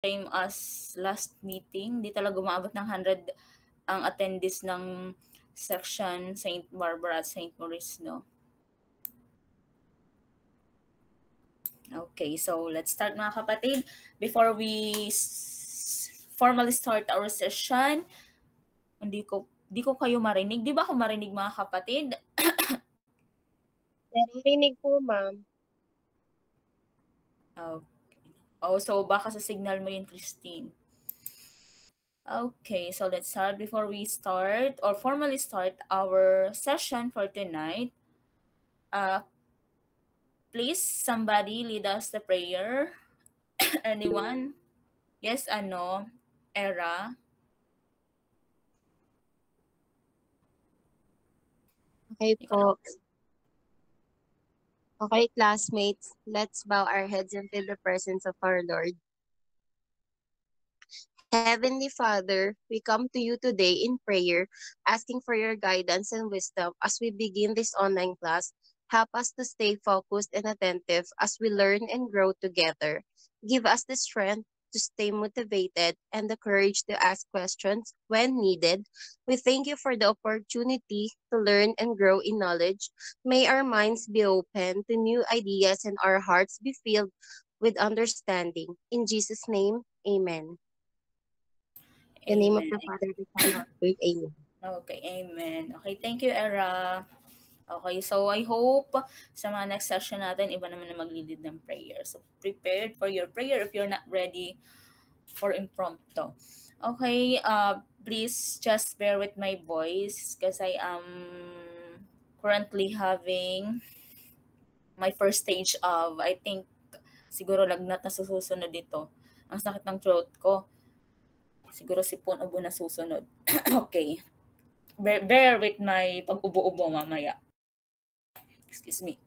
same as last meeting. Di talaga umaabot ng 100 ang attendees ng section St. Barbara at St. Maurice, no? Okay, so let's start mga kapatid. Before we formally start our session, di ko kayo marinig. Di ba ako marinig mga kapatid? Narinig po, ma'am. Okay. Oh, so baka sa signal mo yun, Christine. Okay, so let's start. Before we start or formally start our session for tonight, please somebody lead us the prayer. Anyone? Yes, Era? Okay po. Okay, classmates, let's bow our heads and feel the presence of our Lord. Heavenly Father, we come to you today in prayer, asking for your guidance and wisdom as we begin this online class. Help us to stay focused and attentive as we learn and grow together. Give us the strength to stay motivated and the courage to ask questions when needed. We thank you for the opportunity to learn and grow in knowledge. May our minds be open to new ideas and our hearts be filled with understanding. In Jesus' name, amen. In the name of the Father, the Son, and the Spirit. Amen. Okay, amen. Okay, thank you, Era. Okay, so I hope sa mga next session natin, iba naman na mag-lead ng prayer. So, prepared for your prayer if you're not ready for impromptu. Okay, please just bear with my voice because I am currently having my first stage of, I think, siguro lagnat na susunod dito. Ang sakit ng throat ko. Siguro sipon ubo na susunod. Okay. Bear with my pag-ubo-ubo mamaya. Excuse me.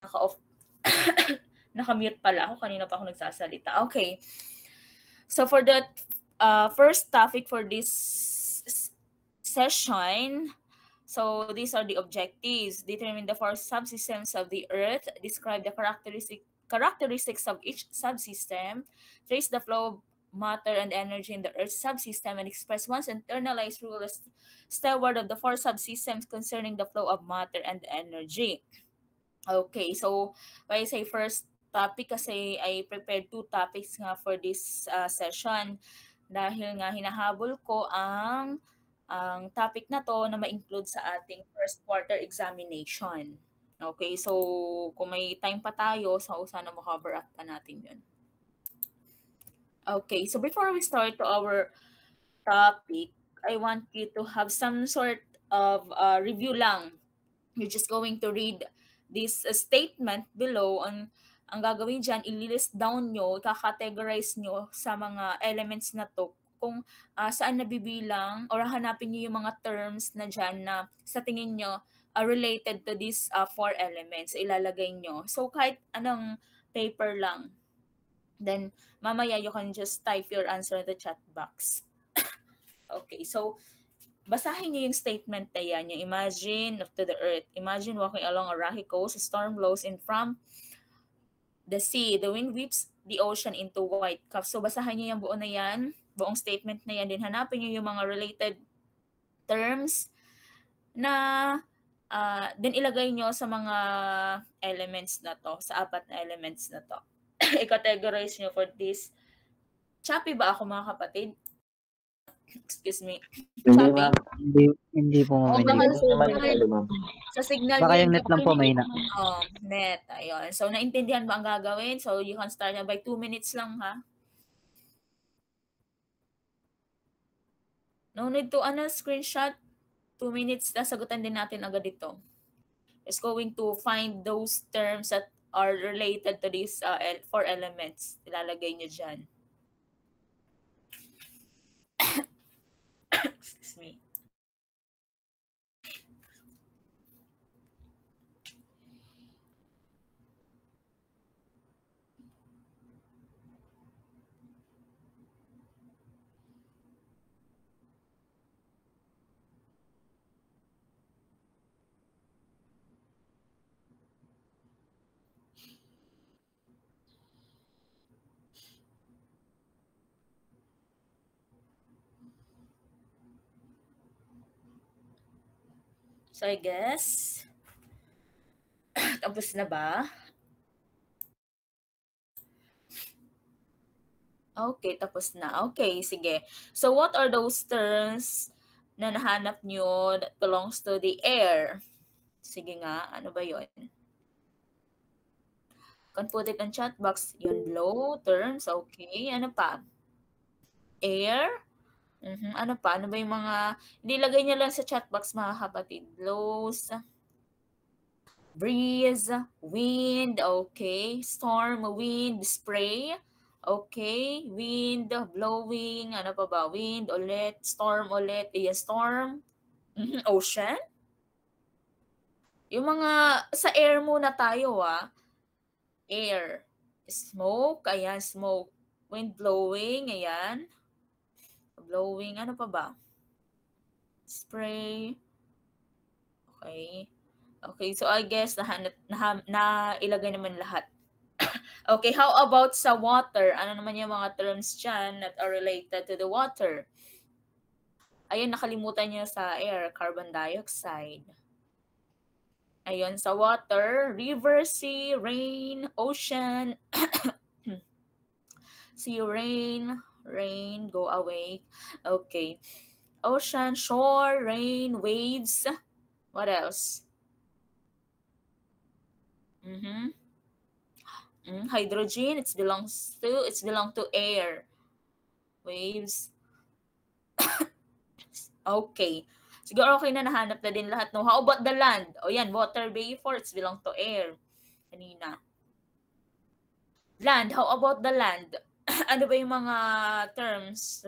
Naka-off. Naka-mute pala ako. Kanina pa ako nagsasalita. Okay. So for the first topic for this session, so these are the objectives. Determine the four subsystems of the Earth. Describe the characteristics of each subsystem. Trace the flow of matter and energy in the Earth's subsystem and express one's internalized rule as steward of the four subsystems concerning the flow of matter and energy. Okay, so why I say first topic kasi I prepared two topics nga for this session dahil nga hinahabol ko ang topic na to na ma-include sa ating first quarter examination. Okay, so kung may time pa tayo, so sana ma-cover up pa natin yun. Okay, so before we start to our topic, I want you to have some sort of review lang. You're just going to read this statement below. Ang gagawin dyan, i-list down nyo, i-categorize nyo sa mga elements na to kung saan nabibilang or hanapin nyo yung mga terms na dyan na sa tingin nyo related to these four elements. Ilalagay nyo. So kahit anong paper lang. Then mamaya you can just type your answer in the chat box. Okay, so basahin niyo yung statement na yan, yung imagine of to the earth. Imagine walking along a rocky coast, a storm blows in from the sea, the wind whips the ocean into white cups. So basahin niyo yung buo na yan, buong statement na yan, din hanapin niyo yung mga related terms na din ilagay niyo sa mga elements na to, sa apat na elements na to. I-categorize niyo for this. Choppy ba ako mga kapatid? Excuse me. Hindi, ma'am. Hindi po, ma'am. Sa signal baka yung net lang po mahina. Net. Ayun. So, naintindihan ba ang gagawin? So, you can start na by 2 minutes lang, ha? No need to screenshot. 2 minutes, sagutan din natin agad ito. Is going to find those terms that are related to these 4 elements. Ilalagay nyo dyan. Excuse me. So I guess, tapos na ba? Okay, tapos na. Okay, sige. So what are those terms na nahanap nyo that belongs to the air? Sige nga, ano ba yun? Can put it in chat box. Yun, blow, terms, okay. Ano pa? Air. Ano pa? Ano ba yung mga, hindi lagay nyo lang sa chat box mga kapatid. Blows, breeze, wind, okay. Storm, wind, spray, okay. Wind, blowing, ano pa ba? Wind ulit, storm ulit, storm, ocean. Yung mga, sa air muna tayo air. Smoke, ayan, smoke. Wind blowing, ayan. Blowing, ano pa ba? Spray. Okay. Okay, so I guess ilagay naman lahat. Okay, how about sa water? Ano naman yung mga terms dyan that are related to the water? Ayun, nakalimutan nyo sa air, carbon dioxide. Ayun, sa water, river, sea, rain, ocean. Sea, rain, go away. Okay. Ocean, shore, rain, waves. What else? Hydrogen, it belongs to air. Waves. Okay. Siguro okay na, nahanap na din lahat. No? How about the land? O yan, water, vapor, it belongs to air. Kanina. Land, how about the land? Ano ba yung mga terms?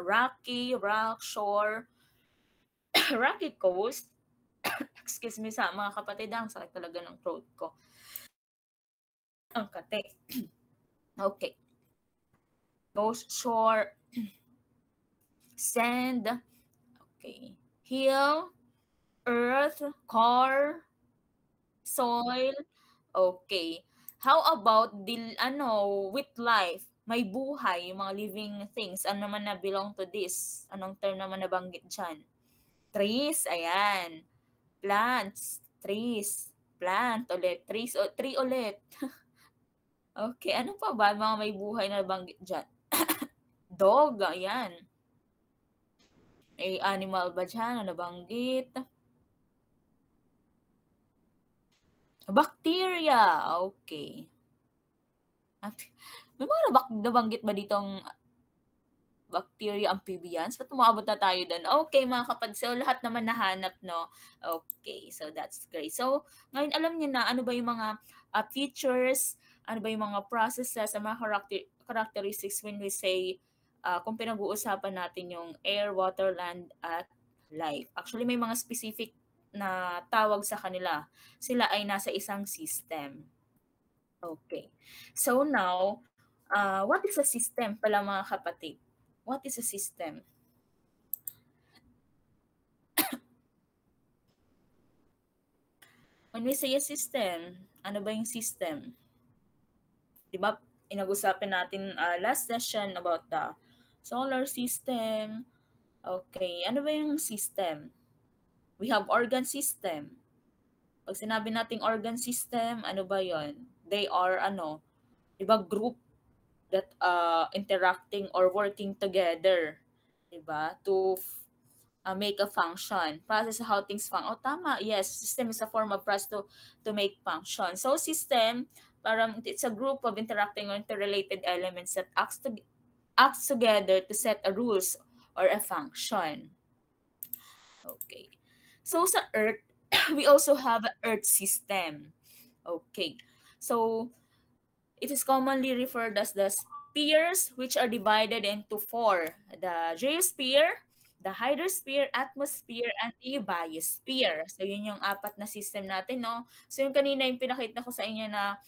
Rocky, rock, shore, rocky coast. Excuse me sa mga kapatid, ang sakit talaga ng throat ko. Ang kate. Okay. Coast, shore, sand, okay. Hill, earth, car, soil, okay. How about with life? May buhay, yung mga living things. Ano naman na belong to this? Anong term naman nabanggit dyan? Trees, ayan. Plants, trees. Plant ulit, trees, tree ulit. Okay, ano pa ba mga may buhay na nabanggit dyan? Dog, ayan. May animal ba dyan na nabanggit? Bacteria, okay. At may mga nabanggit ba ditong bacteria, amphibians? Ba't umabot na tayo doon? Okay, mga kapatid. So, lahat naman nahanap, no? Okay, so that's great. So, ngayon alam niyo na ano ba yung mga features, ano ba yung mga processes, ang mga characteristics when we say, kung pinag-uusapan natin yung air, water, land, at life. Actually, may mga specific na tawag sa kanila. Sila ay nasa isang system. Okay. So now, what is a system pala mga kapatid? What is a system? When we say a system, ano ba yung system? Diba, inag-usapan natin last session about the solar system. Okay, ano ba yung system? We have organ system. Pag sinabi nating organ system, ano ba yon? They are diba, group that interacting or working together, diba, to make a function. Process how things function. Oh, tama. Yes, system is a form of process to make function. So, system, parang it's a group of interacting or interrelated elements that acts together to set a rules or a function. Okay. So sa Earth, we also have an Earth system. Okay. So it is commonly referred as the spheres, which are divided into four: the geosphere, the hydrosphere, atmosphere, and the biosphere. So yun yung apat na system natin, no? So yung kanina yung pinakita ko sa inyo na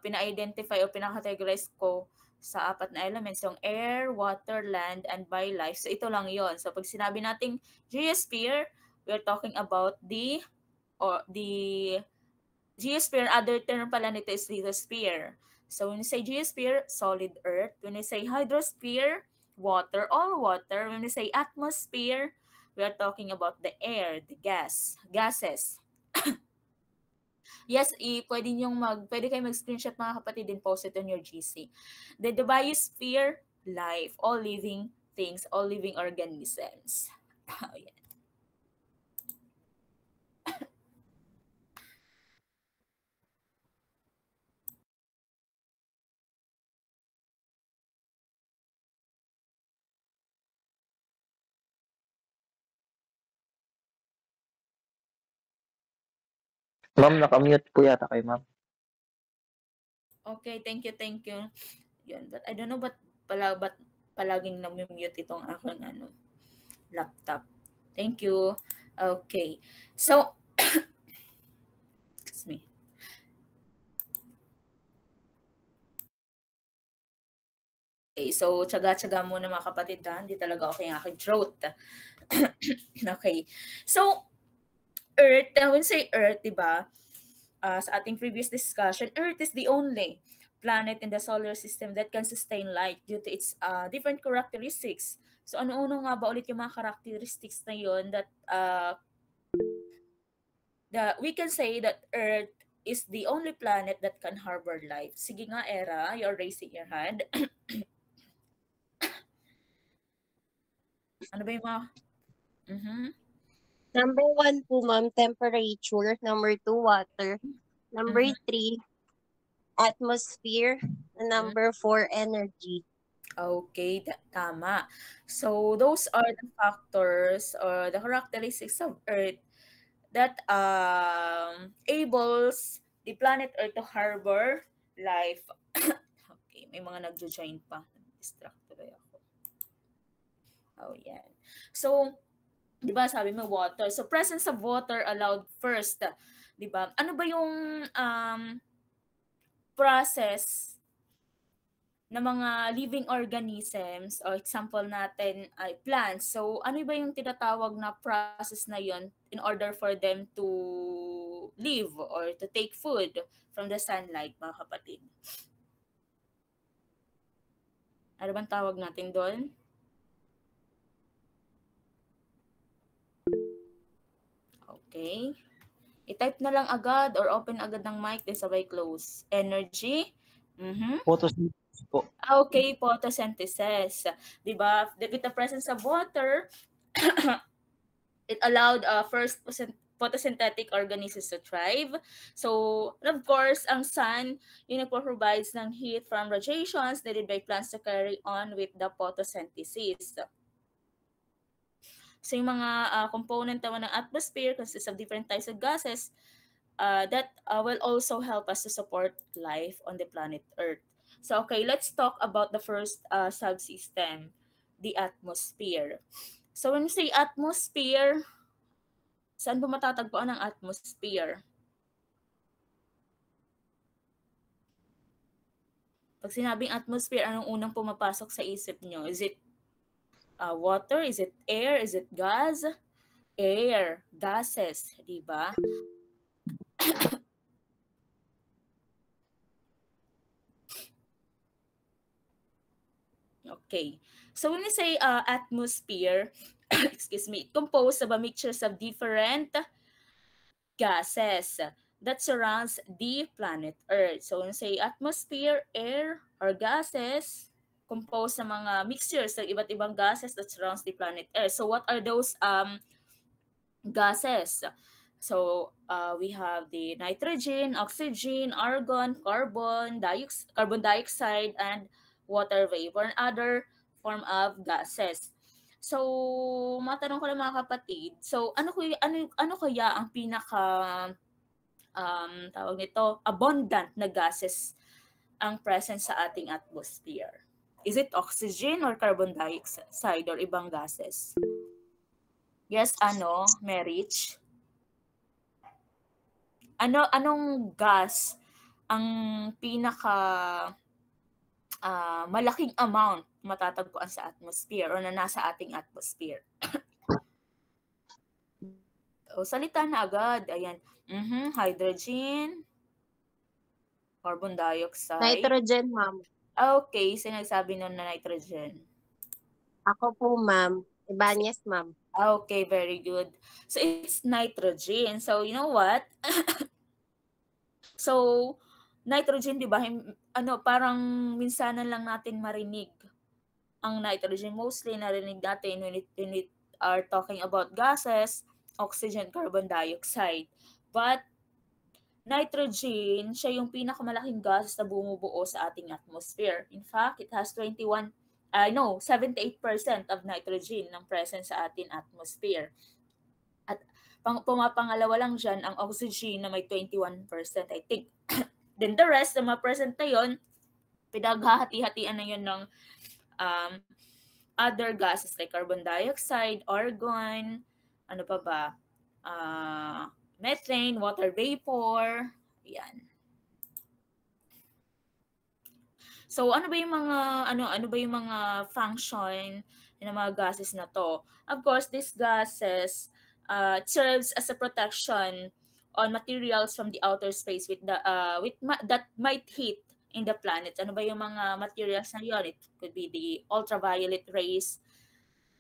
pina-identify o pinakategorize ko sa apat na elements, yung air, water, land, and biolife. So ito lang yon. So pag sinabi nating geosphere, we're talking about the geosphere. Other term pala nito is lithosphere. So when you say geosphere, solid earth. When you say hydrosphere, water, all water. When you say atmosphere, we are talking about the air, the gases. Yes, pwede kayo mag-screenshot mga kapatid and post it on your GC. The biosphere, life, all living things, all living organisms. Oh, yeah. Ma'am, naka-mute po yata kayo, ma'am. Okay, thank you, thank you. Yun, but I don't know ba't palaging na-mute itong aking laptop. Thank you. Okay. So, excuse me. Okay, so tsaga-tsaga muna mga kapatid ha. Hindi talaga okay ang aking throat. Okay. So, Earth, when say Earth, diba? Sa ating previous discussion, Earth is the only planet in the solar system that can sustain light due to its different characteristics. So ano-ano nga ba ulit yung mga characteristics na yun that we can say that Earth is the only planet that can harbor life. Sige nga, Era, you're raising your hand. Ano ba yung mga... Number 1 po, ma'am, temperature. Number 2, water. Number 3, atmosphere. And number 4, energy. Okay, tama. So those are the factors or the characteristics of Earth that enables the planet Earth to harbor life. Okay, may mga nagjo-join pa. Distract tuloy ako. Oh, yan. So, di ba sabi mo water. So presence of water allowed first, di ba? Ano ba yung process ng mga living organisms, or example natin ay plants. So ano ba yung tinatawag na process na yon in order for them to live or to take food from the sunlight, mga kapatid? Ano bang tawag natin doon? Okay. I-type na lang agad or open agad ng mic din sabay close. Energy. Photosynthesis po. Okay, photosynthesis. Diba? With the presence of water, it allowed first photosynthetic organisms to thrive. So, of course, ang sun, yun provides ng heat from radiations needed by plants to carry on with the photosynthesis. So, yung mga component naman ng atmosphere consists of different types of gases that will also help us to support life on the planet Earth. So, okay, let's talk about the first subsystem, the atmosphere. So, when you say atmosphere, saan ba matatagpuan ang atmosphere? Pag sinabing atmosphere, anong unang pumapasok sa isip nyo? Is it water? Is it air? Is it gas? Air, gases, di ba? Okay. So when we say atmosphere, excuse me, composed of a mixture of different gases that surrounds the planet Earth. So when we say atmosphere, air, or gases, composed ng mga mixtures ng iba't ibang gases that surrounds the planet Earth. So what are those gases? So we have the nitrogen, oxygen, argon, carbon dioxide, and water vapor, and other form of gases. So, matanong ko lang mga kapatid. So, ano kaya ang pinaka tawag nito, abundant na gases ang present sa ating atmosphere? Is it oxygen or carbon dioxide or ibang gases? Yes, Merich? Anong gas ang pinaka malaking amount matatagpuan sa atmosphere or na nasa ating atmosphere? O, salita na agad. Ayan. Hydrogen, carbon dioxide. Nitrogen, ma'am. Okay, sinasabi nun na nitrogen. Ako po, ma'am. Ibanez, ma'am. Okay, very good. So, it's nitrogen. So, you know what? So, nitrogen, di ba? Parang minsanan lang natin marinig ang nitrogen. Mostly narinig natin when we are talking about gases, oxygen, carbon dioxide. But, nitrogen, siya yung pinakamalaking gas na bumubuo sa ating atmosphere. In fact, it has 78% of nitrogen ng present sa ating atmosphere. At pumapangalawa lang dyan ang oxygen na may 21%, I think. Then the rest, na mga present na yun, pinaghahati-hatian na yun ng other gases like carbon dioxide, argon, ano pa ba? Methane, water vapor, yan. So ano ba yung mga function ng mga gases na to? Of course, these gases serves as a protection on materials from the outer space that might hit in the planet. Ano ba yung mga materials na yun? It could be the ultraviolet rays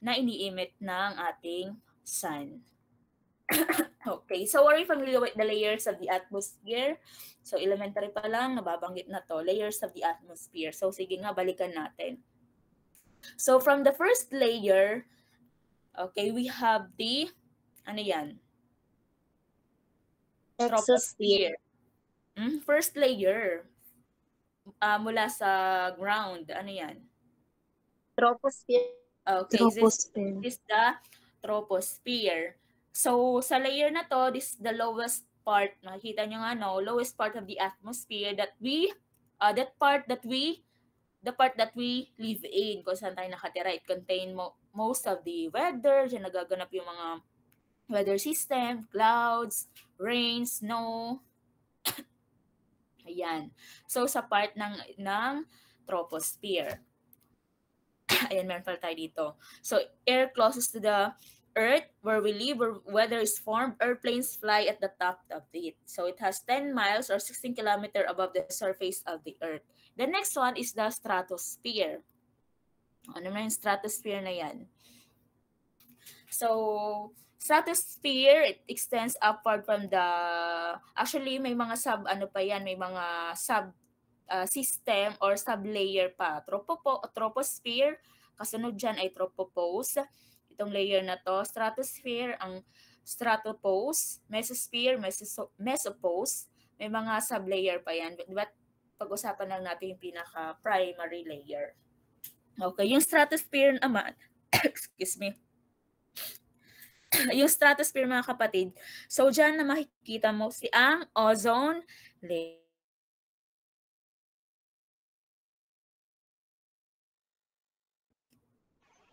na ini-emit ng ating sun. Okay, so are you familiar with the layers of the atmosphere? So elementary pa lang, nababanggit na to, layers of the atmosphere. So sige nga, balikan natin. So from the first layer, okay, we have the, Exosphere. First layer, mula sa ground, ano yan? Troposphere. Okay, Troposphere. This is the troposphere. So, sa layer na to, this is the lowest part. Nakikita nyo nga, lowest part of the atmosphere that the part that we live in, kung saan tayo nakatira. It contain most of the weather, dyan nagaganap yung mga weather system, clouds, rain, snow. Ayan. So, sa part ng troposphere. Ayan, meron pala tayo dito. So, air closest to the Earth, where we live, where weather is formed, airplanes fly at the top of it. So, it has 10 miles or 16 kilometers above the surface of the Earth. The next one is the stratosphere. Ano na yung stratosphere na yan? So, stratosphere, it extends upward from the, actually may mga may mga system or sub-layer pa. Troposphere, kasunod dyan ay tropopause. Itong layer na to, stratosphere, ang stratopause, mesosphere, mesopause, may mga sub-layer pa yan. But pag-usapan lang natin yung pinaka-primary layer. Okay, yung stratosphere naman, excuse me, yung stratosphere mga kapatid, so dyan na makikita mo ang ozone layer.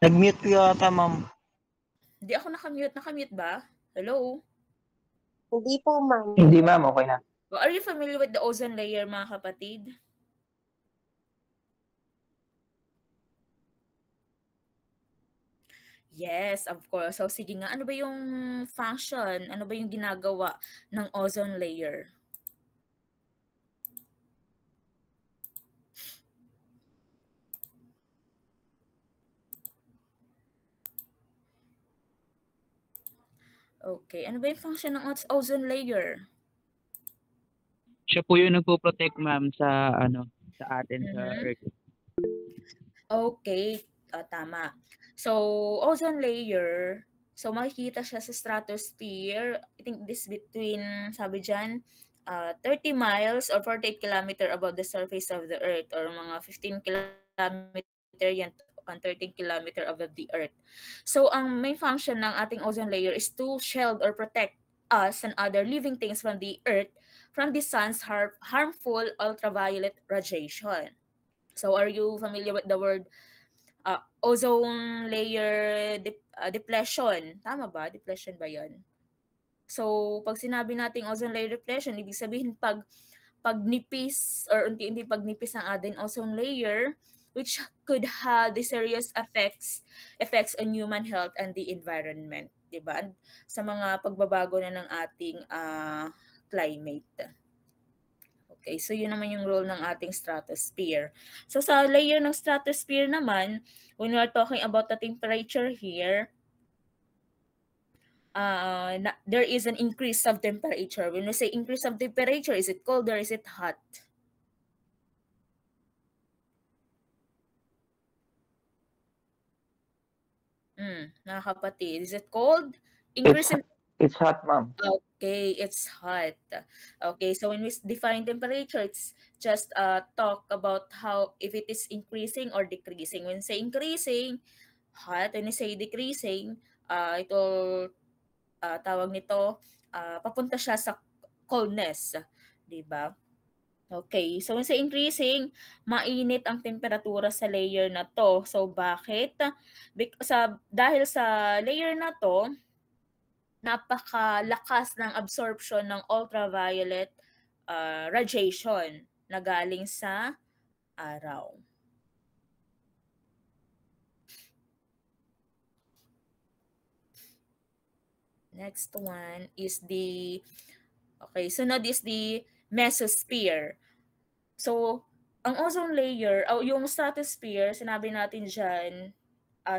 Nag-mute ko yata, ma'am. Hindi ako nakamute. Nakamute ba? Hello? Hindi po, ma'am. Hindi, ma'am. Okay na. Well, are you familiar with the ozone layer, mga kapatid? Yes, of course. So, sige nga. Ano ba yung function? Ano ba yung ginagawa ng ozone layer? Okay. Ano ba yung function ng ozone layer? Siya po yung nagpo-protect, ma'am, sa atin sa Earth. Okay, tama. So, ozone layer, so makikita siya sa stratosphere. I think this between, sabi dyan, 30 miles or 48 kilometer above the surface of the Earth, or mga 15 kilometer yan 13 kilometer above the Earth. So, ang main function ng ating ozone layer is to shield or protect us and other living things from the Earth from the sun's harmful ultraviolet radiation. So, are you familiar with the word ozone layer depletion? Tama ba? Depletion ba yun? So, pag sinabi nating ozone layer depletion, ibig sabihin pagnipis or unti-unti pagnipis ng ating ozone layer, which could have the serious effects on human health and the environment, di ba? Sa mga pagbabago na ng ating climate. Okay, so yun naman yung role ng ating stratosphere. So sa layer ng stratosphere naman, when we are talking about the temperature here, there is an increase of temperature. When we say increase of temperature, is it cold or is it hot? Mga kapatid, is it cold? Increase in It's hot, ma'am. Okay, it's hot. Okay, so when we define temperature, it's just talk about how if it is increasing or decreasing. When say increasing, hot. When we say decreasing, ito tawag nito, papunta siya sa coldness, di ba? Okay, so when say increasing, mainit ang temperatura sa layer na to. So bakit? Dahil sa layer na to, napakalakas ng absorption ng ultraviolet radiation na galing sa araw. Next one is sunod is the mesosphere. So, ang ozone layer, yung stratosphere, sinabi natin dyan,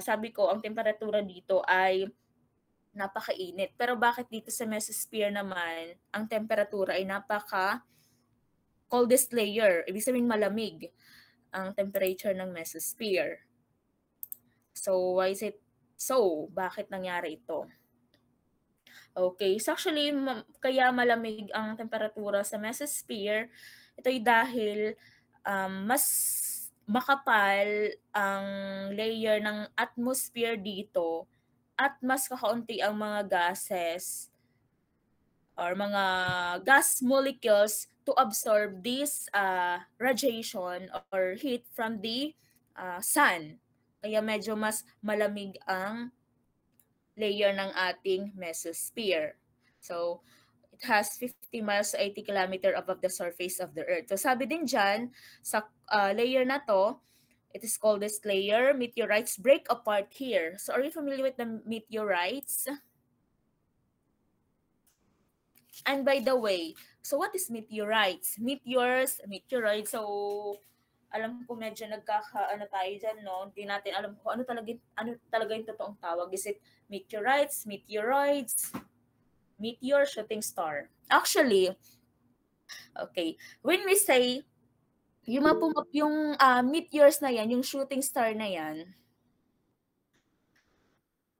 sabi ko, ang temperatura dito ay napakainit. Pero bakit dito sa mesosphere naman, ang temperatura ay coldest layer? Ibig sabihin malamig ang temperature ng mesosphere. So, why is it so? Bakit nangyari ito? Okay, so actually, kaya malamig ang temperatura sa mesosphere, ito ay dahil mas makapal ang layer ng atmosphere dito at mas kakaunti ang mga gases or mga gas molecules to absorb this radiation or heat from the sun. Kaya medyo mas malamig ang layer ng ating mesosphere. So, it has 50 miles to 80 kilometer above the surface of the Earth. So, sabi din dyan, sa layer na to, it is called this layer. Meteorites break apart here. So, are you familiar with the meteorites? And by the way, so what is meteorites? Meteoroids. So, alam ko medyo tayo dyan, no? Hindi natin alam kung ano talaga yung totoong tawag. Is it meteorites, meteoroids, meteor, shooting star? Actually, okay, when we say yung meteors na yan, yung shooting star na yan,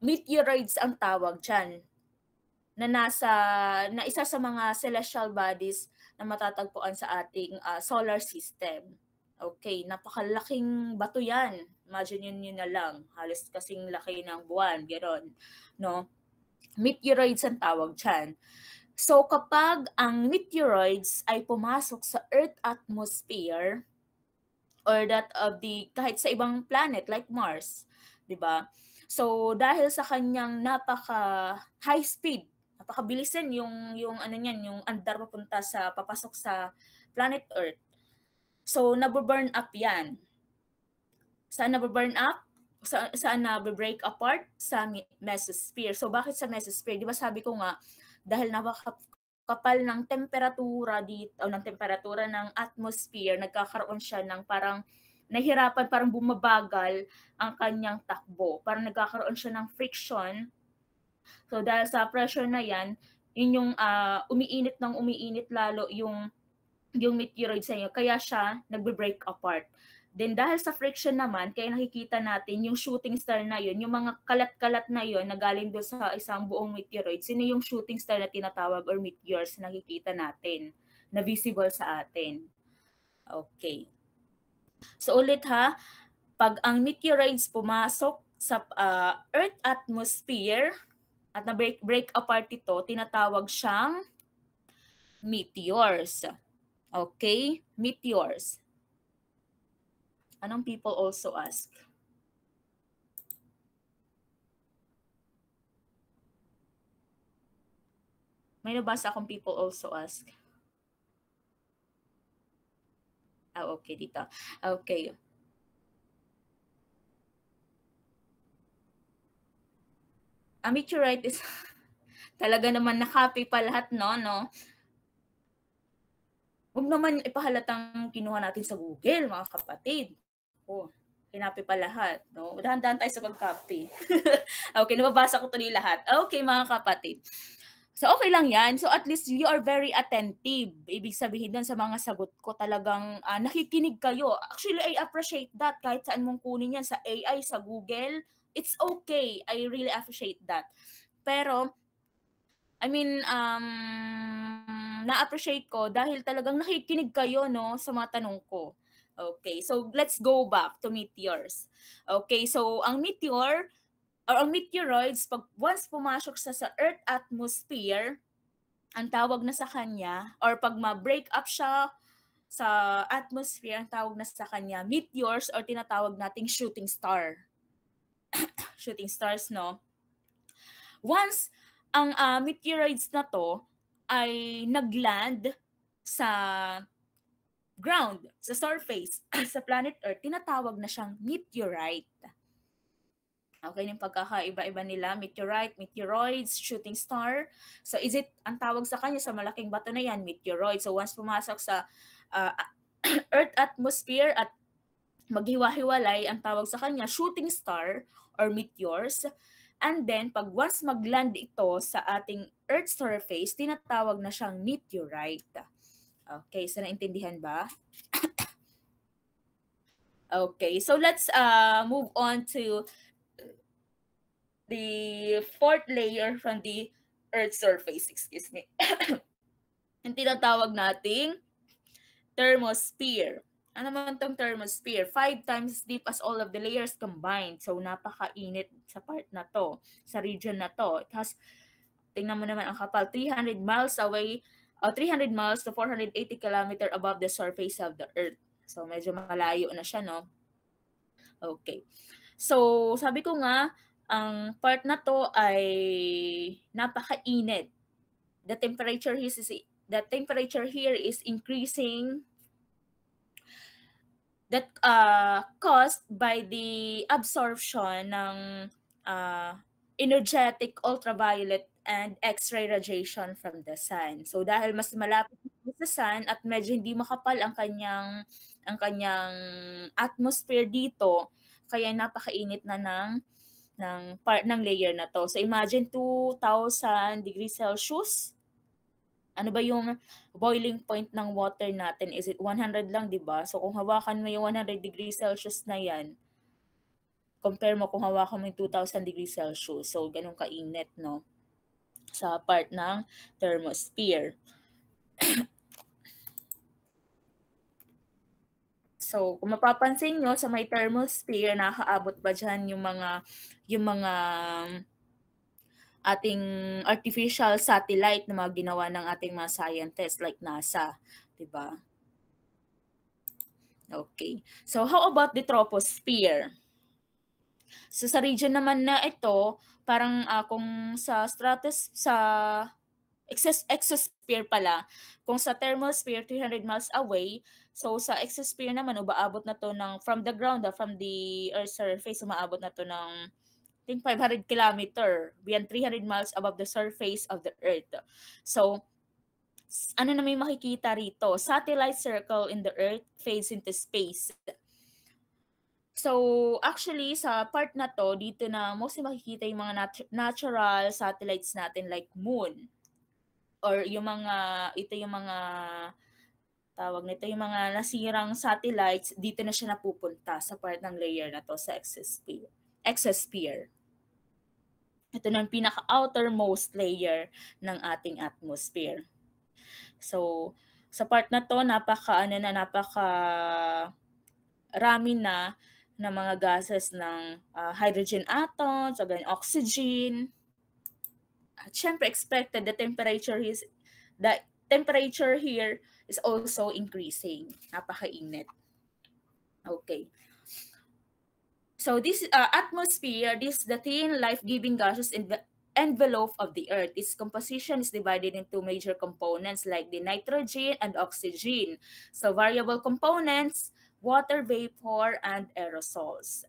meteoroids ang tawag dyan, na isa sa mga celestial bodies na matatagpuan sa ating solar system. Okay, napakalaking bato yan. Imagine yun na lang. Halos kasing laki ng buwan, gano'n. No? Meteoroids ang tawag dyan. So, kapag ang meteoroids ay pumasok sa Earth atmosphere, or that of kahit sa ibang planet like Mars, di ba? So, dahil sa kanyang high speed, napakabilisan yung andar papasok sa planet Earth. So, nababurn up yan. Saan nababurn up? Saan nabe-break apart? Sa mesosphere. So, bakit sa mesosphere? Di ba sabi ko nga, dahil napakapal ng temperatura dito, o ng temperatura ng atmosphere, nagkakaroon siya ng parang nahirapan, parang bumabagal ang kanyang takbo. Parang nagkakaroon siya ng friction. So, dahil sa pressure na yan, yun yung umiinit lalo yung meteoroid sa inyo, kaya siya nagbe-break apart. Then dahil sa friction naman, kaya nakikita natin yung shooting star na yun, yung mga kalat-kalat na yun na galing doon sa isang buong meteoroid, sino yung shooting star na tinatawag or meteors na nakikita natin, na visible sa atin. Okay. So ulit ha, pag ang meteoroids pumasok sa Earth atmosphere at na-break apart ito, tinatawag siyang meteors. Okay? Meteors. Anong people also ask? May nabasa akong people also ask. Okay, dito. Okay. A meteorite is talaga naman na-copy pa lahat, no? Huwag naman ipahalatang kinuha natin sa Google, mga kapatid. Kinapi pa lahat, no? Dahan-dahan tayo sa pag-copy. Okay, nababasa ko tuloy lahat. Okay, mga kapatid. So, okay lang yan. So, at least you are very attentive. Ibig sabihin doon sa mga sagot ko, talagang nakikinig kayo. Actually, I appreciate that. Kahit saan mong kunin yan, sa AI, sa Google, it's okay. I really appreciate that. Pero, I mean, na-appreciate ko dahil talagang nakikinig kayo, no, sa mga tanong ko. Okay, so let's go back to meteors. Okay, so ang meteor or ang meteoroids, pag once pumasok sa Earth atmosphere, ang tawag na sa kanya, or pag ma-break up siya sa atmosphere, ang tawag na sa kanya meteors, or tinatawag nating shooting star. Shooting stars, no? Once ang meteoroids na to ay nagland sa ground, sa surface, sa planet Earth, tinatawag na siyang meteorite. Okay, yung pagkakaiba-iba nila, meteorite, meteoroids, shooting star. So is it, ang tawag sa kanya sa malaking bato na yan, meteoroid. So once pumasok sa Earth atmosphere at maghiwa-hiwalay, ang tawag sa kanya shooting star or meteors. And then, pag once mag-land ito sa ating Earth's surface, tinatawag na siyang meteorite. Okay, so naintindihan ba? Okay, so let's move on to the fourth layer from the Earth's surface. Excuse me. Yung tinatawag nating thermosphere. Ano naman itong thermosphere? 5 times deep as all of the layers combined. So, napakainit sa part na to, sa region na to. It has, tingnan mo naman ang kapal, 300 miles away, 300 miles to 480 kilometer above the surface of the Earth. So, medyo malayo na siya, no? Okay. So, sabi ko nga, ang part na to ay napakainit. The temperature here is increasing, that caused by the absorption ng energetic ultraviolet and X-ray radiation from the sun. So dahil mas malapit sa sun at medyo hindi makapal ang kanyang atmosphere dito, kaya napakainit na ng part ng layer na to. So imagine 2,000 degrees Celsius. Ano ba yung boiling point ng water natin? Is it 100 lang, di ba? So kung hawakan mo yung 100 degrees Celsius na yan, compare mo kung hawakan mo yung 2,000 degrees Celsius. So ganun kainit, no? Sa part ng thermosphere. So kung mapapansin nyo, sa may thermosphere, nakakaabot ba dyan yung mga ating artificial satellite na mga ginawa ng ating mga scientists like NASA, 'di ba? Okay. So how about the troposphere? So sa region naman na ito, parang kung sa exosphere pala, kung sa thermosphere 300 miles away, so sa exosphere naman umaabot na to ng from the ground, from the Earth's surface, umaabot na to ng 500 kilometer, beyond 300 miles above the surface of the Earth. So, ano na may makikita rito? Satellite circle in the Earth fades into space. So, actually, sa part na to, dito na mostly makikita yung mga natural satellites natin like moon. Or yung mga tawag nito, yung mga nasirang satellites, dito na siya napupunta sa part ng layer na to, sa exosphere. Ito na yung pinaka-outermost layer ng ating atmosphere. So, sa part na to, napaka rami na ng mga gases ng hydrogen atoms, o oxygen. At syempre, expected the temperature here is also increasing. Napakainit. Okay. So this atmosphere, this the thin life-giving gases in the envelope of the Earth. Its composition is divided into major components like the nitrogen and oxygen. So variable components, water vapor, and aerosols.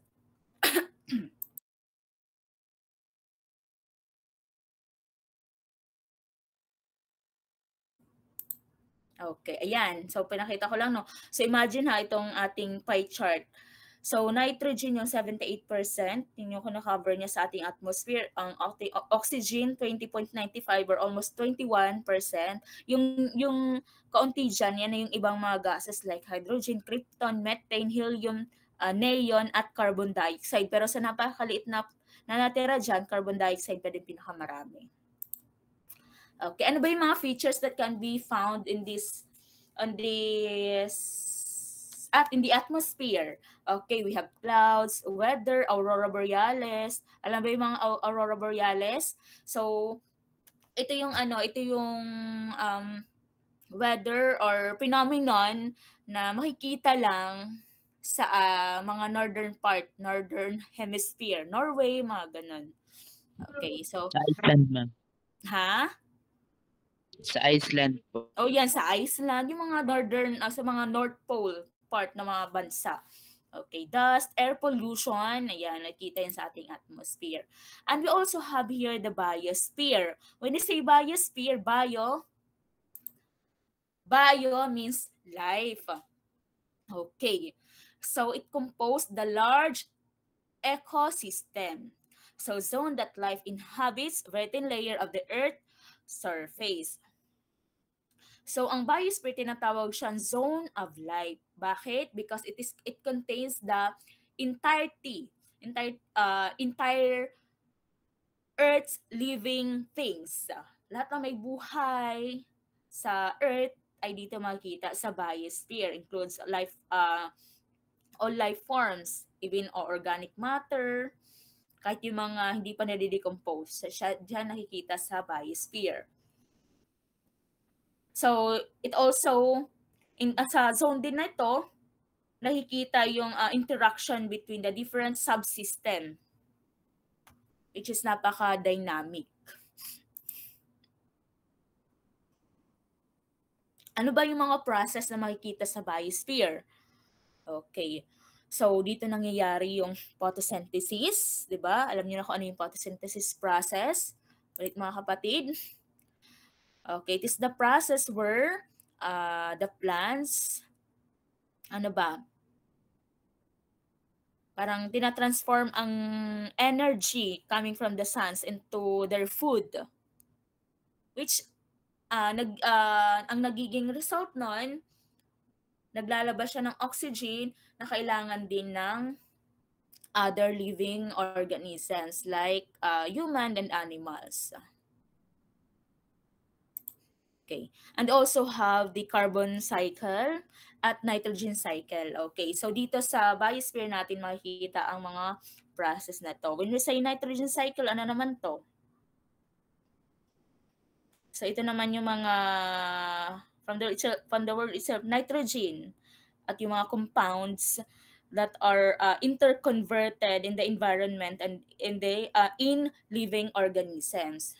Okay, ayan. So, pinakita ko lang, no? So, imagine ha, itong ating pie chart. So, nitrogen yung 78%. Tingnan ko na-cover niya sa ating atmosphere. Ang oxygen, 20.95 or almost 21%. Yung kaunti dyan, yan na yung ibang mga gases like hydrogen, krypton, methane, helium, neon, at carbon dioxide. Pero sa napakaliit na natira dyan, carbon dioxide pa din pinakamarami. Okay, ano ba yung mga features that can be found in the atmosphere? Okay, we have clouds, weather, aurora borealis. Alam ba yung mga aurora borealis? So, ito yung weather or phenomenon na makikita lang sa mga northern hemisphere, Norway, mga ganun. Okay, so Sa Iceland, ma'am. ha? Sa Iceland po. Oh, yan, sa Iceland, yung mga sa mga North Pole part ng mga bansa. Okay, dust, air pollution, ayan, nakita yan sa ating atmosphere. And we also have here the biosphere. When you say biosphere, bio means life. Okay, so it composed the large ecosystem. So zone that life inhabits, very thin layer of the earth surface. So, ang biosphere tinatawag siyang zone of life. Bakit? Because it contains the entire Earth's living things. Lahat na may buhay sa Earth ay dito makikita sa biosphere. Includes all life forms, even organic matter, kahit yung mga hindi pa nade-decompose. Diyan nakikita sa biosphere. So, it also, sa zone din na ito, nakikita yung interaction between the different subsystem, which is napaka-dynamic. Ano ba yung mga process na makikita sa biosphere? Okay. So, dito nangyayari yung photosynthesis, di ba? Alam niyo na kung ano yung photosynthesis process. Ulit mga kapatid. Okay, it is the process where the plants, parang tinatransform ang energy coming from the suns into their food. Which, ang nagiging result nun, naglalabas siya ng oxygen na kailangan din ng other living organisms like human and animals. Okay. And also have the carbon cycle at nitrogen cycle. Okay. So dito sa biosphere natin makikita ang mga process na to. When we say nitrogen cycle, ano naman to? So ito naman yung mga from the word itself, nitrogen at yung mga compounds that are interconverted in the environment and in living organisms.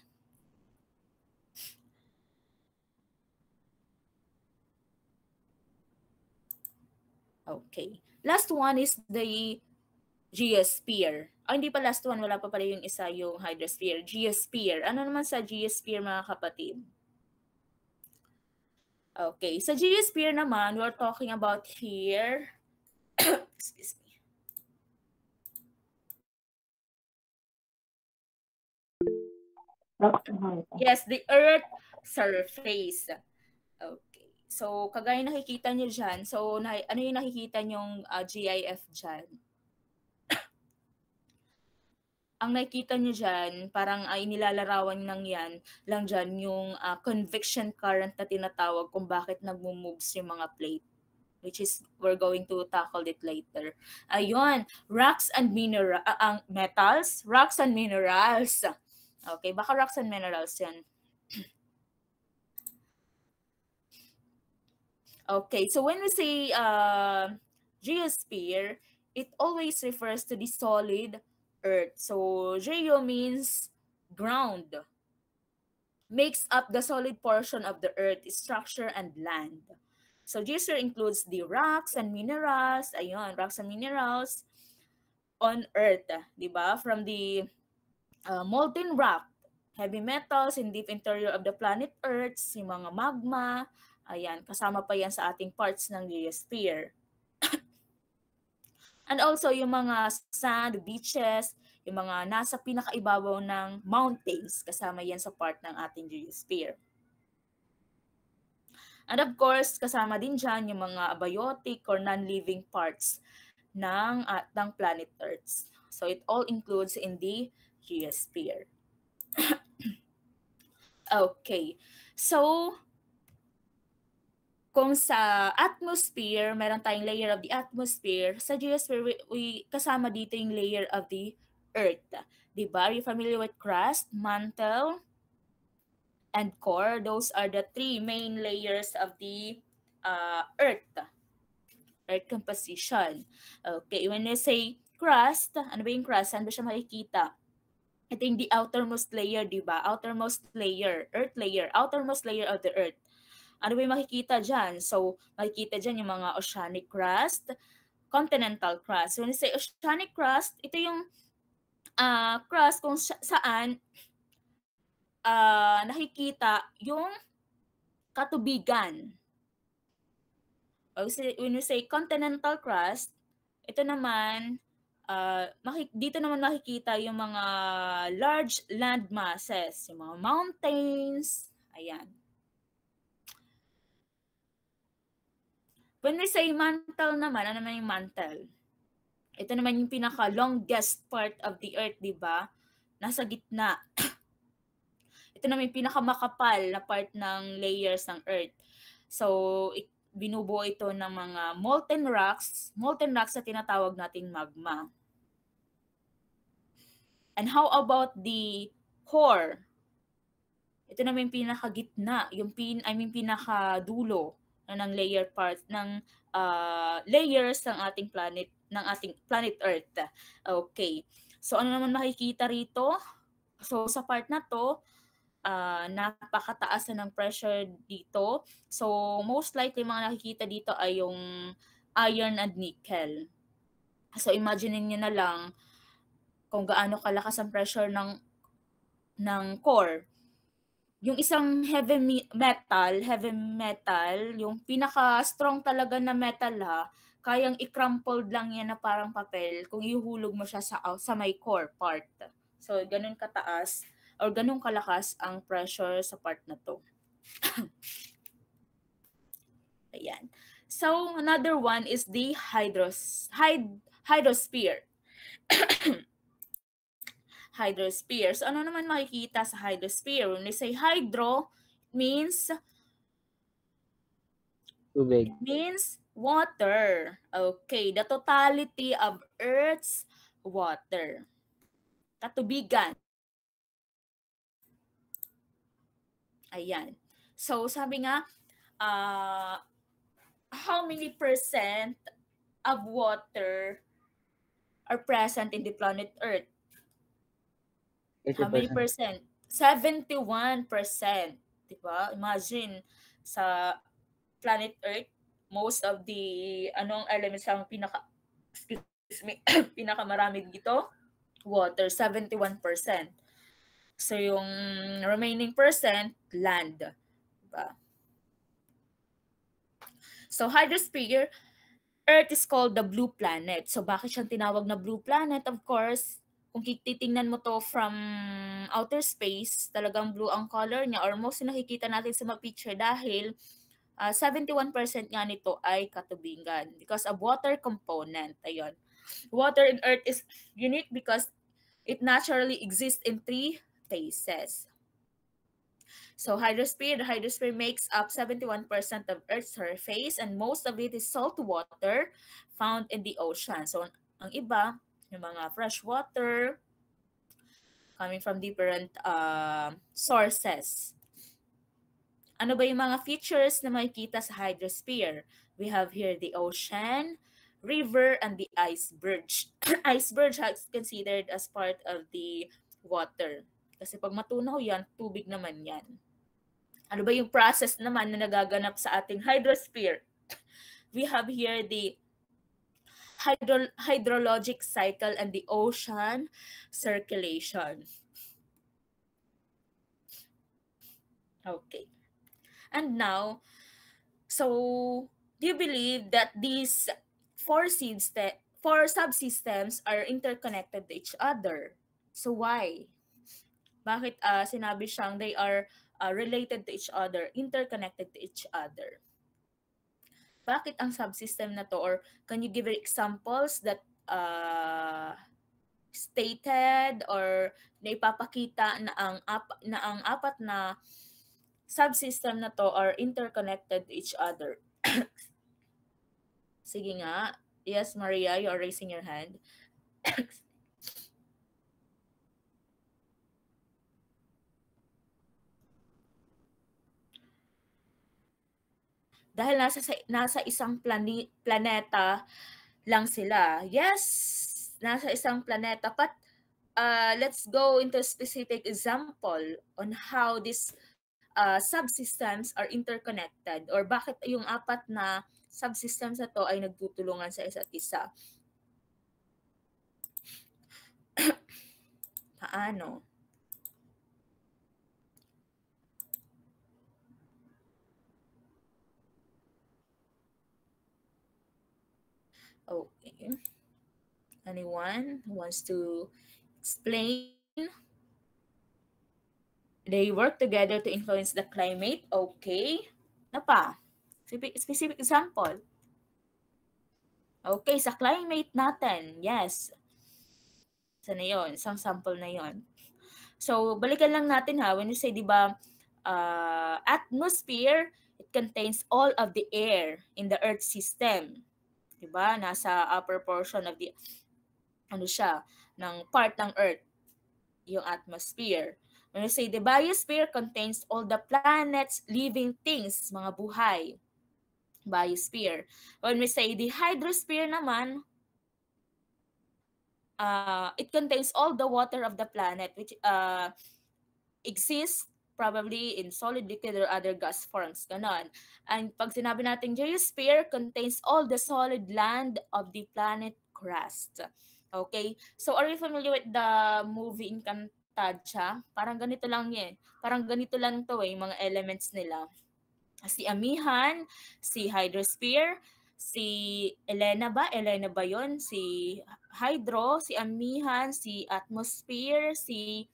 Okay. Last one is the geosphere. Hindi pa last one. Wala pa pala yung isa, yung hydrosphere. Geosphere. Ano naman sa geosphere, mga kapatid? Okay. Sa geosphere naman, we're talking about here. Excuse me. Yes, the Earth surface. Okay. So, kagaya nakikita nyo dyan, so ano yung nakikita nyong GIF dyan? Ang nakikita nyo dyan, parang inilalarawan lang dyan yung convection current na tinatawag kung bakit nagmo-moves yung mga plate. which is we're going to tackle it later. Ayun, rocks and metals, rocks and minerals. Okay, baka rocks and minerals yan. Okay, so when we say geosphere, it always refers to the solid earth. So geo means ground, makes up the solid portion of the earth, structure, and land. So geosphere includes the rocks and minerals, ayun, rocks and minerals on earth, di ba? From the molten rock, heavy metals in deep interior of the planet Earth, yung mga magma, ayan, kasama pa yan sa ating parts ng geosphere. And also yung mga sand, beaches, yung mga nasa pinakaibabaw ng mountains, kasama yan sa part ng ating geosphere. And of course, kasama din dyan yung mga abiotic or non-living parts ng planet Earth. So it all includes in the geosphere. Okay. So, kung sa atmosphere, meron tayong layer of the atmosphere. Sa geosphere, we kasama dito yung layer of the Earth. Diba? Are you familiar with crust, mantle, and core? Those are the three main layers of the Earth. Earth composition. Okay, when we say crust, ano ba yung crust? Saan ba siya makikita? Ito yung the outermost layer, di ba? Outermost layer, earth layer, outermost layer of the earth. Ano ba yung makikita dyan? So, makikita dyan yung mga oceanic crust, continental crust. When you say oceanic crust, ito yung crust kung saan nakikita yung katubigan. When you say continental crust, ito naman, dito naman makikita yung mga large land masses, yung mga mountains, ayan. When we say mantle naman, ano naman yung mantle? Ito naman yung pinaka-longest part of the earth, di ba? Nasa gitna. Ito naman yung pinaka-makapal na part ng layers ng earth. So, binubuo ito ng mga molten rocks na tinatawag nating magma. And how about the core? Ito naman yung pinakagitna, pinakadulo ng layer parts ng layers ng ating planet Earth. Okay. So ano naman makikita rito? So sa part na to, napakataas na ng pressure dito. So most likely mga nakikita dito ay yung iron and nickel. So imagine niyo na lang kung gaano kalakas ang pressure ng core. Yung isang heavy metal, yung pinaka-strong talaga na metal kayang i-crumpled lang yan na parang papel kung ihulog mo siya sa may core part. So, ganun kataas or ganun kalakas ang pressure sa part na to. Ayan. So, another one is the hydrosphere. Hydrosphere. So, ano naman makikita sa hydrosphere? When we say hydro, it means Tubig. It means water. Okay, the totality of Earth's water. Katubigan. Ayan. So, sabi nga, how many percent of water are present in the planet Earth? 80%. How many percent? 71%. Diba? Imagine, sa planet Earth, most of the elements ang pinakamarami dito, water, 71%. So yung remaining percent, land. Diba? So hydrosphere, Earth is called the blue planet. So bakit siyang tinawag na blue planet? Of course, kung titingnan mo to from outer space, talagang blue ang color niya or most nakikita natin sa mga picture dahil 71% nga nito ay katubigan because of water component. Ayun. Water in Earth is unique because it naturally exists in 3 phases. So the hydrosphere makes up 71% of Earth's surface and most of it is salt water found in the ocean. So ang iba, yung mga fresh water coming from different sources. Ano ba yung mga features na makikita sa hydrosphere? We have here the ocean, river, and the iceberg. Iceberg is considered as part of the water. Kasi pag matunaw yan, tubig naman yan. Ano ba yung process naman na nagaganap sa ating hydrosphere? We have here the hydrologic cycle and the ocean circulation. Okay. And now, so do you believe that these four subsystems are interconnected to each other? So why? Bakit sinabi siyang they are related to each other, interconnected to each other? Bakit ang subsystem na to, or can you give examples that stated or naipapakita na ang apat na subsystem na to are interconnected to each other? Sige nga. Yes, Maria, you are raising your hand. Dahil nasa isang planeta lang sila. Yes, nasa isang planeta. But let's go into a specific example on how these subsystems are interconnected or bakit yung apat na subsystems na to ay nagtutulungan sa isa't isa. Paano? Okay. Anyone who wants to explain? They work together to influence the climate. Okay. Ano pa? Specific example. Okay, sa climate natin. Yes. Sana yun? Isang sample na yon. So, balikan lang natin ha. When you say, di ba, atmosphere, it contains all of the air in the Earth system. Di ba? Nasa upper portion of the, ano siya, ng part ng Earth, yung atmosphere. When you say the biosphere contains all the planets, living things, mga buhay. Biosphere. When we say the hydrosphere naman, it contains all the water of the planet which exists probably in solid, liquid, or other gas forms. Ganon. And pag sinabi natin geosphere, contains all the solid land of the planet crust. Okay? So, are you familiar with the movie Encantadia? Parang ganito lang yan. Parang ganito lang to yung mga elements nila. Si Amihan, si Hydrosphere, si Elena ba? Elena ba yun? Si Hydro, si Amihan, si Atmosphere, si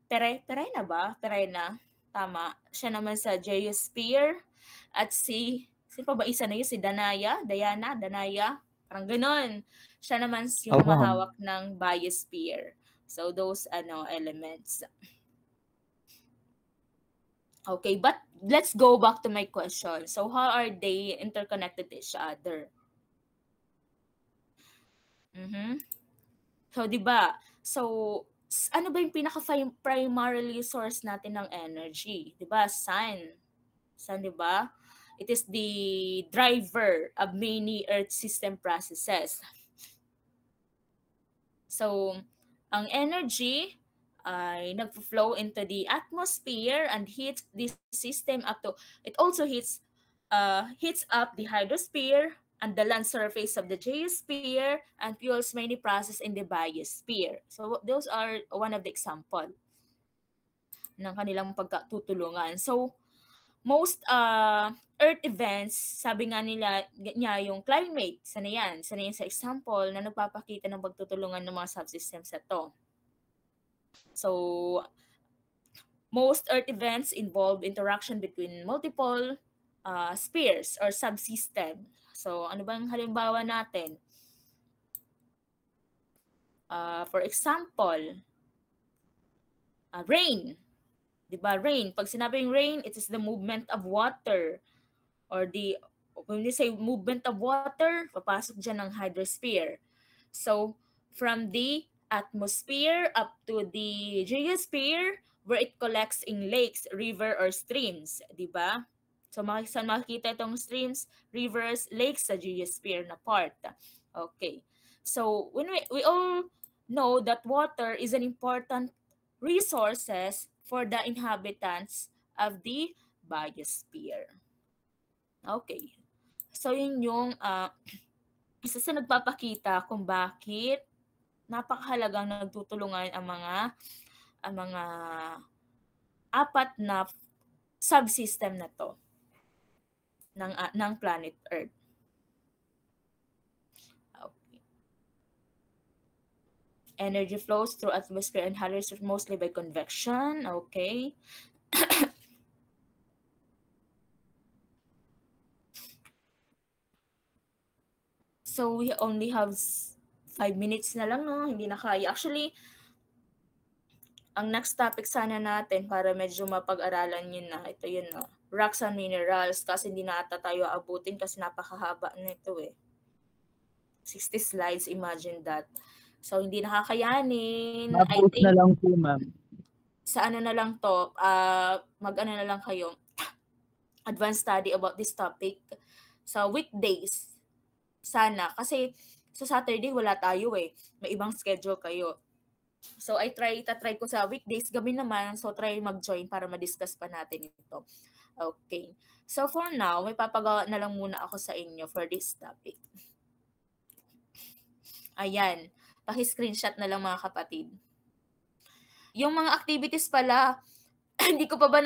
Perena ba? Perena. Tama. Siya naman sa Geosphere. At sino pa ba isa na yun? Si Danaya? Danaya? Parang ganun. Siya naman yung mahawak ng Biosphere. So, those elements. Okay, but let's go back to my question. So, how are they interconnected to each other? So, di ba? So, ano ba yung pinaka-primarily source natin ng energy? Di ba? Sun. Sun, di ba? It is the driver of many Earth system processes. So, ang energy ay nagflow into the atmosphere and heats this system up to, it also heats up the hydrosphere and the land surface of the geosphere and fuels many processes in the biosphere. So those are one of the example ng kanilang pagkatutulungan. So most Earth events, sabi nga niya yung climate, sana yan sa example na nagpapakita ng pagtutulungan ng mga subsystems na to. So, most Earth events involve interaction between multiple spheres or subsystem. So, ano bang halimbawa natin? For example, rain. Diba? Rain. Pag sinabing rain, it is the movement of water. Or when we say movement of water, papasok dyan ang hydrosphere. So, from the atmosphere up to the geosphere, where it collects in lakes, river, or streams. Diba? So, saan makikita itong streams, rivers, lakes sa geosphere na part. Okay. So, when we all know that water is an important resources for the inhabitants of the biosphere. Okay. So, yun yung isa sa nagpapakita kung bakit napakahalagang nagtutulungan ang mga apat na subsystem na to ng planet Earth. Okay. Energy flows through atmosphere and hydrosphere mostly by convection. Okay. So, we only have 5 minutes na lang, no? Hindi na kaya. Actually, ang next topic sana natin para medyo mapag-aralan yun na. Ito yun, no? Rocks and minerals. Kasi hindi na ata tayo abutin kasi napakahaba na ito eh. 60 slides, imagine that. So, hindi nakakayanin. I Tapos think, na lang po, ma'am. sa ano na lang to, mag-ano na lang kayo, advanced study about this topic sa weekdays. Sana. Kasi sa Saturday, wala tayo eh. May ibang schedule kayo. So, itatry ko sa weekdays, gabi naman. So, try mag-join para ma-discuss pa natin ito. Okay. So, for now, may papagawa na lang muna ako sa inyo for this topic. Ayan. Paki-screenshot na lang mga kapatid. Yung mga activities pala, hindi ko pa ba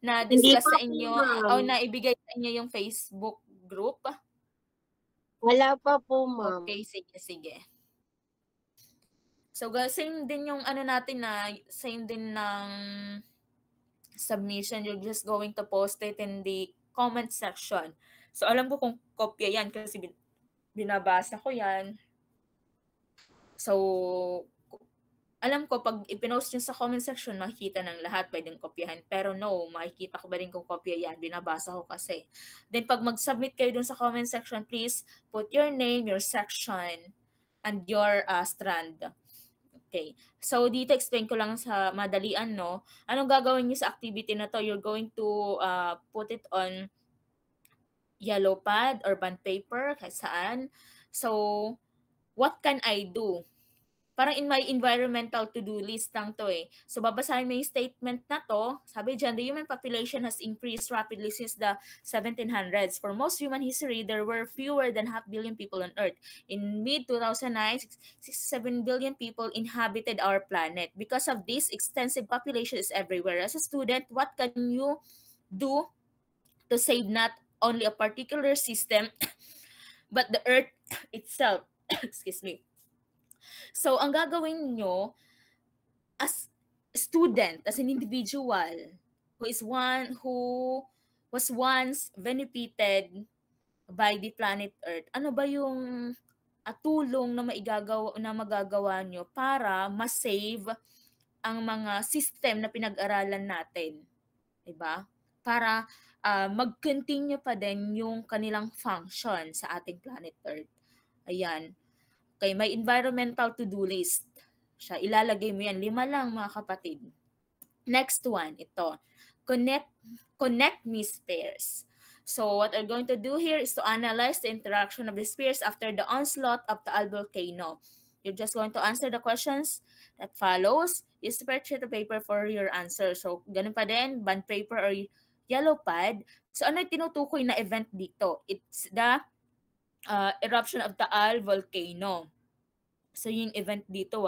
na-discuss sa inyo o naibigay sa inyo yung Facebook group? Wala pa po, ma'am. Okay, sige. So, same din yung same din ng submission. You're just going to post it in the comment section. So, alam ko kung kopya yan kasi binabasa ko yan. So, alam ko pag ipinost nyo sa comment section, makikita ng lahat, pwedeng kopyahan. Pero no, makikita ko ba rin kung kopya yan? Binabasa ko kasi. Then pag mag-submit kayo dun sa comment section, please put your name, your section, and your strand. Okay. So, dito explain ko lang sa madalian, no? Anong gagawin nyo sa activity na to? You're going to put it on yellow pad or bond paper, kahit saan. So, what can I do? Parang in my environmental to-do list lang to eh. So, babasahin mo yung statement na to. Sabi dyan, the human population has increased rapidly since the 1700s. For most human history, there were fewer than 500 million people on Earth. In mid-2009, 67 billion people inhabited our planet. Because of this, extensive population is everywhere. As a student, what can you do to save not only a particular system, but the Earth itself? Excuse me. So, ang gagawin nyo as student, as an individual, who was once benefited by the planet Earth, ano ba yung tulong na magagawa nyo para ma-save ang mga system na pinag-aralan natin? Diba? Para mag-continue pa din yung kanilang function sa ating planet Earth. Ayan. Okay, may environmental to-do list. Siya, ilalagay mo yan. 5 lang mga kapatid. Next one, ito. Connect me spheres. So what I'm going to do here is to analyze the interaction of the spheres after the onslaught of the Taal volcano. You're just going to answer the questions that follows. Use a sheet of paper for your answer. So ganun pa din, bond paper or yellow pad. So ano yung tinutukoy na event dito? It's the eruption of Taal volcano. So yung event dito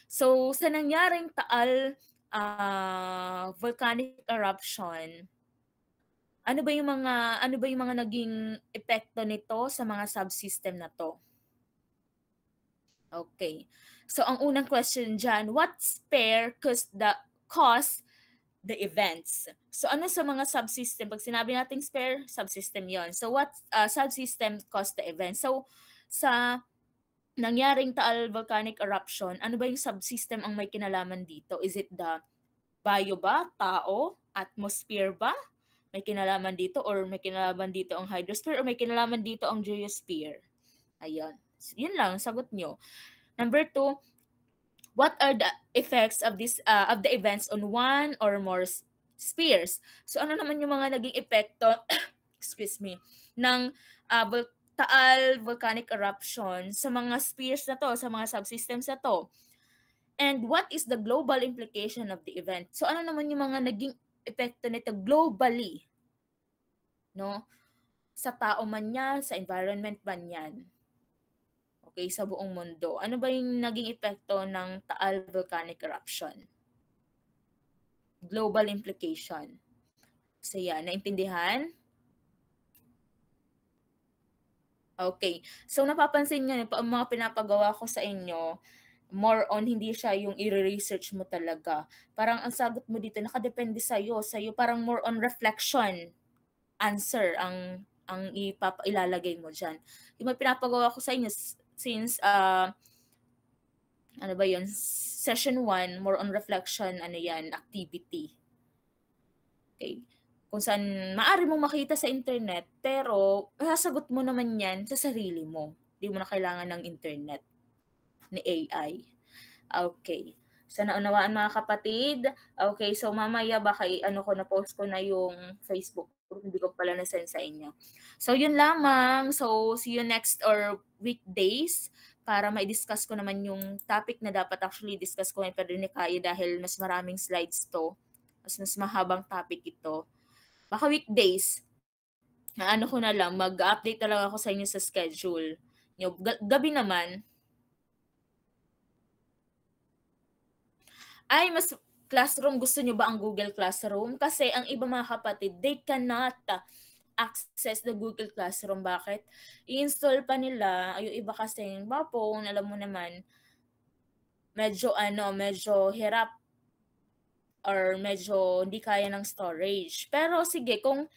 So sa nangyaring Taal volcanic eruption, ano ba yung mga naging epekto nito sa mga subsystem na to? Okay. So ang unang question diyan, what sphere caused the events? So ano sa mga subsystem? Pag sinabi nating sphere, subsystem 'yon. So what subsystem caused the event? So sa nangyaring Taal volcanic eruption, ano ba yung subsystem ang may kinalaman dito? Is it the bio ba? Tao? Atmosphere ba? May kinalaman dito or may kinalaman dito ang hydrosphere or may kinalaman dito ang geosphere? Ayan. Yun lang, sagot nyo. Number 2, what are the effects of of the events on one or more spheres? So ano naman yung mga naging epekto excuse me, ng Taal volcanic eruption sa mga spheres na to, sa mga subsystems na to? And what is the global implication of the event? So ano naman yung mga naging epekto nito globally? No? Sa tao man yan, sa environment man yan. Okay, sa buong mundo. Ano ba yung naging epekto ng Taal volcanic eruption? Global implication. So yan, naintindihan? Okay. So napapansin nyo, ang mga pinapagawa ko sa inyo, more on hindi siya yung i-research mo talaga. Parang ang sagot mo dito, nakadepende sa'yo. Parang more on reflection answer ang ilalagay mo dyan. Yung mga pinapagawa ko sa inyo, since, ano ba yun, session 1, more on reflection, activity. Okay. Kung saan maaari mong makita sa internet, pero sasagot mo naman yan sa sarili mo. Hindi mo na kailangan ng internet ni AI. Okay. So naunawaan mga kapatid. Okay, so mamaya baka na-post ko na yung Facebook group. Hindi ko pala na-send sa inyo. So yun lamang. So see you next or weekdays para mai-discuss ko naman yung topic na dapat actually discuss ko pero ni Kaya dahil mas maraming slides to. Mas mahabang topic ito. Baka weekdays, ko na lang, mag-update na lang ako sa inyo sa schedule. Gabi naman, ay mas classroom, gusto nyo ba ang Google Classroom? Kasi ang iba mga kapatid, they cannot access the Google Classroom. Bakit? I-install pa nila, yung iba kasi, phone, alam mo naman, medyo hirap or medyo hindi kaya ng storage. Pero sige, kung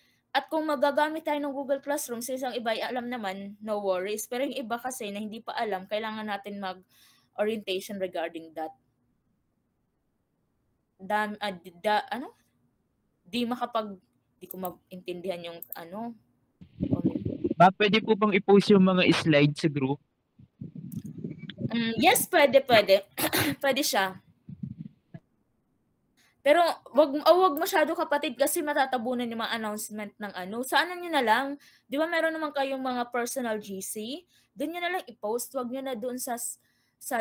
magagamit tayo ng Google Classroom, sa isang iba, alam naman, no worries. Pero yung iba kasi na hindi pa alam, kailangan natin mag-orientation regarding that. Di ko maintindihan yung comment. Pwede po bang i-post yung mga slides sa group? Yes, pwede. Pwede siya. Pero wag masyado kapatid kasi matatabunan yung mga announcement ng Sa nyo na lang, di ba meron naman kayong mga personal GC? Doon nyo na lang i-post, wag nyo na doon sa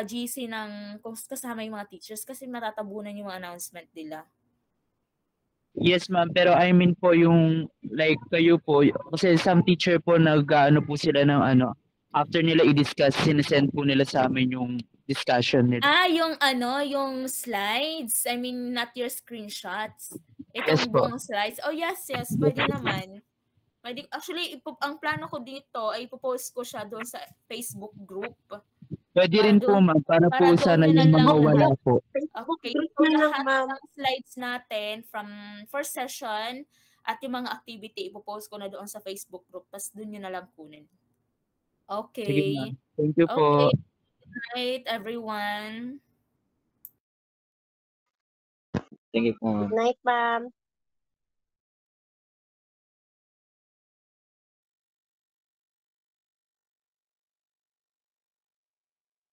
GC ng kung kasama yung mga teachers kasi matatabunan yung mga announcement nila. Yes, ma'am. Pero I mean po yung like kayo po, kasi some teacher po po sila ng after nila i-discuss, sinesend po nila sa amin yung discussion nila. Yung slides. I mean, not your screenshots. Yes po. Buong slides. Oh, yes. Pwede naman. Actually, ang plano ko dito ay ipopost ko siya doon sa Facebook group. Pwede rin po, ma'am. Para po sana yung mga wala po. Okay. So, lahat ng slides natin from first session at yung mga activity, ipopost ko na doon sa Facebook group. Tapos doon nyo na lang kunin. Okay. Sige, ma'am. Thank you po. Okay. Good night, everyone. Thank you po. Good night, ma'am.